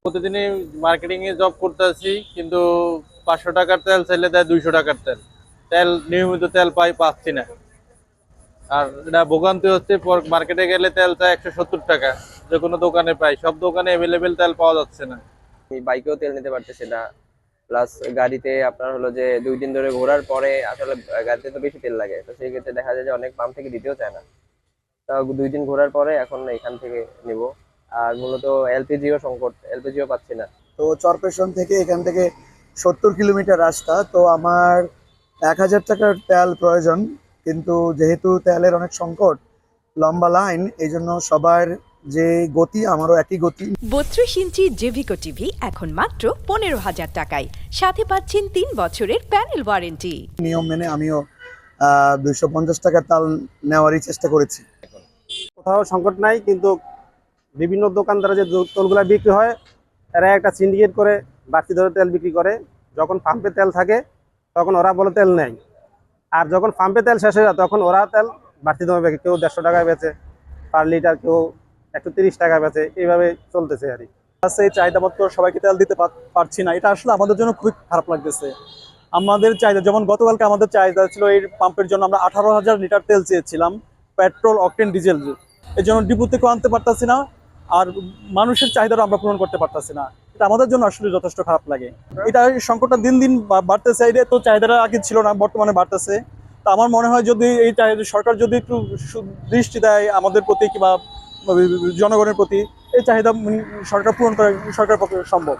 প্রতিদিনই মার্কেটিং এ জব করতেছি, কিন্তু 500 টাকার তেল চাইলে দেয় 200 টাকার তেল। তেল নিয়মিত তেল পাচ্ছি না। আর এটা ভোগান্তি হচ্ছে, মার্কেটে গেলে তেল চাই 170 টাকা। যে কোনো দোকানে পাই, সব দোকানে অ্যাভেলেবেল তেল পাওয়া যাচ্ছে না। আমি বাইকেও তেল নিতে পারতেছি না। প্লাস গাড়িতে আপনার হলো যে 2 দিন ধরে ঘোরার পরে আসলে গাড়িতে তো বেশি তেল লাগে, তো সেই ক্ষেত্রে দেখা যায় যে অনেক পাম্প থেকে দিতেও চায় না। তাও 2 দিন ঘোরার পরে এখন এখান থেকে নিব। আর মূলত এলপিজিও সংকট, এলপিজিও পাচ্ছি না। তো চরপেশন থেকে এখান থেকে 70 কিলোমিটার রাস্তা, তো আমার 1,000 টাকার তেল প্রয়োজন। কিন্তু যেহেতু তেলের অনেক সংকট, লম্বা লাইন, এই জন্য সবার যে গতি, আমারও একই গতি। 32 ইঞ্চি জেভিকো টিভি এখন মাত্র 15,000 টাকায়, সাথে পাচ্ছেন 3 বছরের প্যানেল ওয়ারেন্টি। নিয়ম মেনে আমিও 250 টাকার তেল নেওয়ারই চেষ্টা করেছি। কোথাও সংকট নাই, কিন্তু বিভিন্ন দোকানদারা যে তেলগুলা বিক্রি হয়, এরা একটা সিন্ডিকেট করে বাড়তি দরে তেল বিক্রি করে। যখন পাম্পে তেল থাকে তখন ওরা বলে তেল নেই, আর যখন পাম্পে তেল শেষ হয়ে যায় তখন ওরা তেল বাড়তি দামে বেচে। কেউ 150 টাকায় বেচে পার লিটার, কেউ 130 টাকা বেচে। এইভাবে চলতেছে আর কি। এই চাহিদা মতো সবাইকে তেল দিতে পারছি না, এটা আসলে আমাদের জন্য খুবই খারাপ লাগতেছে। আমাদের চাহিদা যেমন গতকালকে আমাদের চাহিদা ছিল এই পাম্পের জন্য, আমরা 18,000 লিটার তেল চেয়েছিলাম, পেট্রোল, অকটেন, ডিজেল। এর জন্য ডিপো থেকেও আনতে পারতাছি না, আর মানুষের চাহিদাও আমরা পূরণ করতে পারতাছি না। এটা আমাদের জন্য আসলে যথেষ্ট খারাপ লাগে। এটা এই সংকটটা দিন দিন বাড়তেছে। এটা তো চাহিদাটা আগে ছিল না, বর্তমানে বাড়তেছে। তা আমার মনে হয় যদি এই চাহিদা সরকার যদি একটু দৃষ্টি দেয় আমাদের প্রতি কিংবা জনগণের প্রতি, এই চাহিদা সরকার পূরণ করা সরকারের পক্ষে সম্ভব।